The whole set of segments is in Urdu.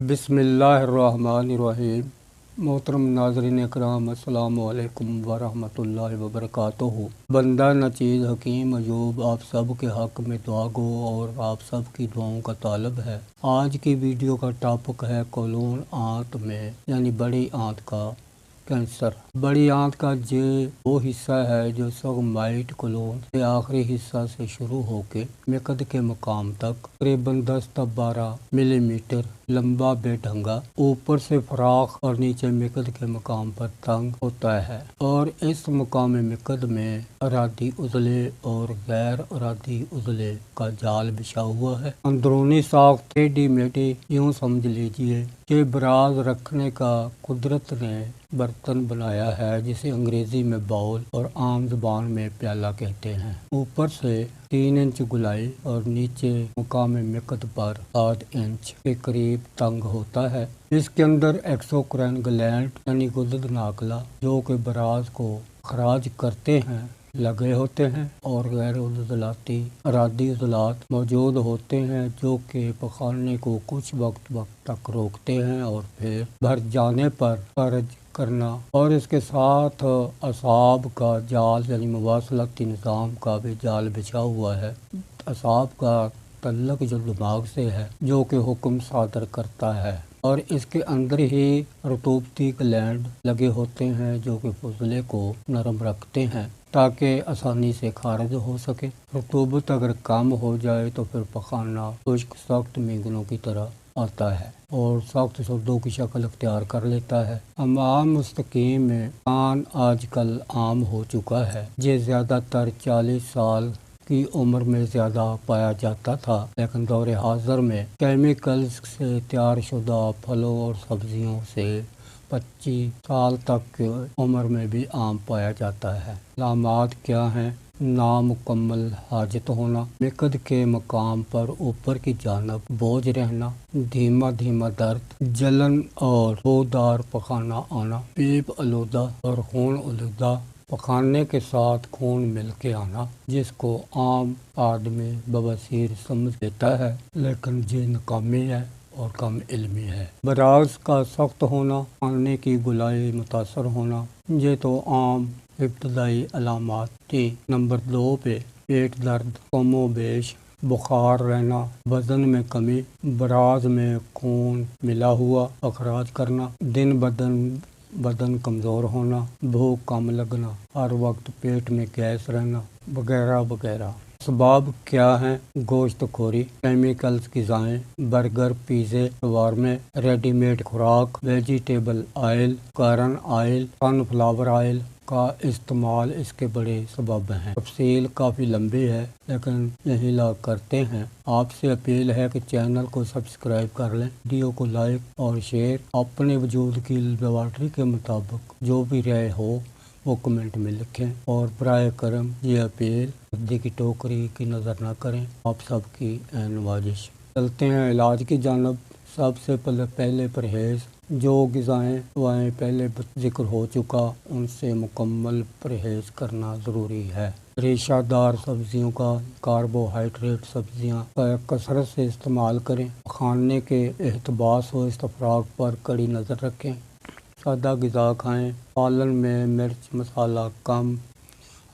بسم اللہ الرحمن الرحیم۔ محترم ناظرین اکرام، السلام علیکم ورحمۃ اللہ وبرکاتہ۔ بندہ نچیز حکیم ایوب آپ سب کے حق میں دعا گو اور آپ سب کی دعاؤں کا طالب ہے۔ آج کی ویڈیو کا ٹاپک ہے کولون آنت میں یعنی بڑی آنت کا کینسر۔ بڑی آنت کا وہ حصہ ہے جو سگمائٹ کولون کے آخری حصہ سے شروع ہو کے مقد کے مقام تک تقریباً 10 تا 12 ملی میٹر لمبا بے ڈھنگا، اوپر سے فراخ اور نیچے مقد کے مقام پر تنگ ہوتا ہے، اور اس مقام مقد میں ارادی عضلے اور غیر ارادی عضلے کا جال بچھا ہوا ہے۔ اندرونی ساخت ٹیڑھی میڑھی یوں سمجھ لیجئے کہ براز رکھنے کا قدرت نے برتن بنایا ہے جسے انگریزی میں باؤل اور عام زبان میں پیالہ کہتے ہیں۔ اوپر سے 3 انچ گولائی اور نیچے مقام مقد پر 7 انچ کے قریب تنگ ہوتا ہے۔ اس کے اندر ایکسوکرائن گلینڈ یعنی غدد ناقلہ جو کہ براز کو خراج کرتے ہیں لگے ہوتے ہیں، اور غیر عضلاتی ارادی عضلات موجود ہوتے ہیں جو کہ پخانے کو کچھ وقت تک روکتے ہیں اور پھر بھر جانے پر خارج کرنا، اور اس کے ساتھ اعصاب کا جال یعنی مواصلاتی نظام کا بھی جال بچھا ہوا ہے۔ اعصاب کا تعلق جو دماغ سے ہے جو کہ حکم صادر کرتا ہے، اور اس کے اندر ہی رطوبتی گلینڈ لگے ہوتے ہیں جو کہ فضلے کو نرم رکھتے ہیں تاکہ آسانی سے خارج ہو سکے۔ رطوبت اگر کم ہو جائے تو پھر پخانہ خشک سخت مینگنوں کی طرح آتا ہے اور سخت شدوں کی شکل اختیار کر لیتا ہے۔ امعاء مستقیم میں کان آج کل عام ہو چکا ہے۔ یہ زیادہ تر 40 سال کی عمر میں زیادہ پایا جاتا تھا، لیکن دور حاضر میں کیمیکلز سے تیار شدہ پھلوں اور سبزیوں سے 25 سال تک کی عمر میں بھی عام پایا جاتا ہے۔ علامات کیا ہیں؟ نامکمل حاجت ہونا، مقد کے مقام پر اوپر کی جانب بوجھ رہنا، دھیما دھیما درد، جلن اور بودار پخانہ آنا، پیپ آلودہ اور خون آلودہ پخانے کے ساتھ خون مل کے آنا، جس کو عام آدمی بواسیر سمجھ لیتا ہے لیکن یہ ناکامی ہے اور کم علمی ہے۔ براز کا سخت ہونا، کھانے کی گولائی متاثر ہونا، یہ تو عام ابتدائی علامات تھی۔ نمبر 2 پہ پیٹ درد، کم و بیش بخار رہنا، وزن میں کمی، براز میں خون ملا ہوا اخراج کرنا، دن بدن کمزور ہونا، بھوک کم لگنا، ہر وقت پیٹ میں گیس رہنا وغیرہ وغیرہ۔ اسباب کیا ہیں؟ گوشت خوری، کیمیکلز غذائیں، برگر، پیزے، شاورمے، ریڈی میڈ خوراک، ویجیٹیبل آئل، کارن آئل، سن فلاور آئل کا استعمال اس کے بڑے سبب ہیں۔ تفصیل کافی لمبی ہے لیکن یہی لا کرتے ہیں۔ آپ سے اپیل ہے کہ چینل کو سبسکرائب کر لیں، ویڈیو کو لائک اور شیئر، اپنے وجود کی لیبارٹری کے مطابق جو بھی رائے ہو وہ کمنٹ میں لکھیں، اور برائے کرم یہ اپیل ردی کی ٹوکری کی نظر نہ کریں۔ آپ سب کی نوازش۔ چلتے ہیں علاج کی جانب۔ سب سے پہلے پرہیز، جو غذائیں پہلے ذکر ہو چکا ان سے مکمل پرہیز کرنا ضروری ہے۔ ریشہ دار سبزیوں کا، کاربوہائیڈریٹ سبزیاں کا کثرت سے استعمال کریں۔ کھانے کے احتباس و استفراغ پر کڑی نظر رکھیں۔ سادہ غذا کھائیں۔ سالن میں مرچ مسالہ کم،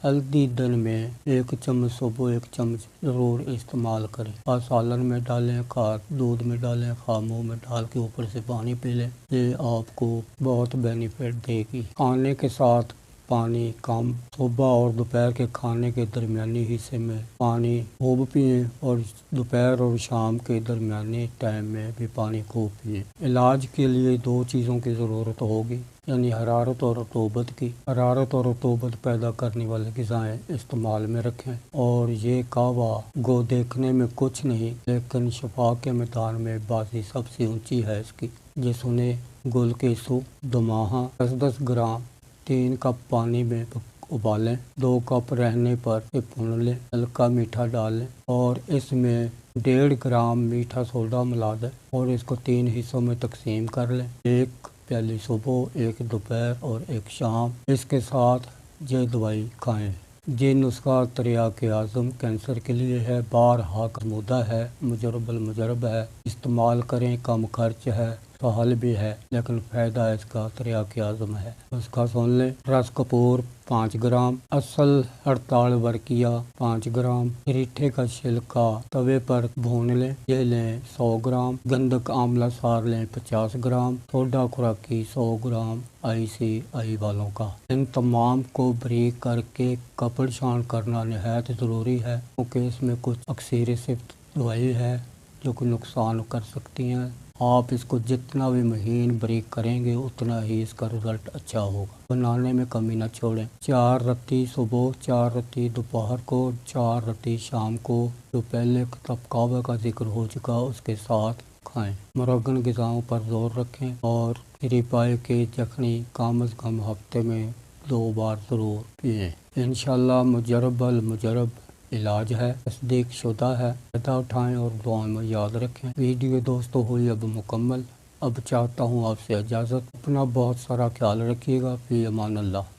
ہلدی دن میں 1 چمچ صبح 1 چمچ ضرور استعمال کریں۔ خواہ سالن میں ڈالیں، خواہ دودھ میں ڈالیں، خواہ منہ میں ڈال کے اوپر سے پانی پی لیں، یہ آپ کو بہت بینیفٹ دے گی۔ کھانے کے ساتھ پانی کم، صبح اور دوپہر کے کھانے کے درمیانی حصے میں پانی خوب پئیں، اور دوپہر اور شام کے درمیانی ٹائم میں بھی پانی خوب پئیں۔ علاج کے لیے 2 چیزوں کی ضرورت ہوگی، یعنی حرارت اور رطوبت کی۔ حرارت اور رطوبت پیدا کرنے والی غذائیں استعمال میں رکھیں، اور یہ کہوا گو دیکھنے میں کچھ نہیں لیکن شفا کے میدان میں بازی سب سے اونچی ہے اس کی۔ یہ سنیں: گل کے سو 2 ماہا 10 گرام 3 کپ پانی میں ابالیں، 2 کپ رہنے پر بھون لیں، ہلکا میٹھا ڈالیں اور اس میں 1.5 گرام میٹھا سوڈا ملا دیں اور اس کو 3 حصوں میں تقسیم کر لیں، 1 پیالی صبح، 1 دوپہر اور 1 شام۔ اس کے ساتھ یہ دوائی کھائیں۔ یہ نسخہ تریاق اعظم کینسر کے لیے ہے، بارہا آزمودہ ہے، مجرب المجرب ہے، استعمال کریں، کم خرچ ہے، سہل بھی ہے، لیکن فائدہ اس کا تریاق اعظم ہے۔ اس کا سن لیں: رس کپور 5 گرام، اصل ہڑتال ورقیہ 5 گرام، ریٹھے کا چھلکا توے پر بھون لیں، یہ لیں 100 گرام، گندک آملہ سار لیں 50 گرام، سوڈا خوراکی 100 گرام ICI والوں کا۔ ان تمام کو بریک کر کے کپڑ چھان کرنا نہایت ضروری ہے، کیونکہ اس میں کچھ اکثیر صفت دوائی ہے جو کہ نقصان کر سکتی ہیں۔ آپ اس کو جتنا بھی مہین بریک کریں گے اتنا ہی اس کا رزلٹ اچھا ہوگا۔ بنانے میں کمی نہ چھوڑیں۔ 4 رتی صبح، 4 رتی دوپہر کو، 4 رتی شام کو، جو پہلے کعبہ کا ذکر ہو چکا اس کے ساتھ کھائیں۔ مرغن غذاؤں پر زور رکھیں اور پائے کے یخنی کم از کم ہفتے میں 2 بار ضرور پئیں۔ انشاءاللہ مجرب المجرب علاج ہے، تصدیق شدہ ہے۔ فائدہ اٹھائیں اور دعاؤں میں یاد رکھیں۔ ویڈیو دوستو ہوئی اب مکمل۔ اب چاہتا ہوں آپ سے اجازت۔ اپنا بہت سارا خیال رکھیے گا۔ فی امان اللہ۔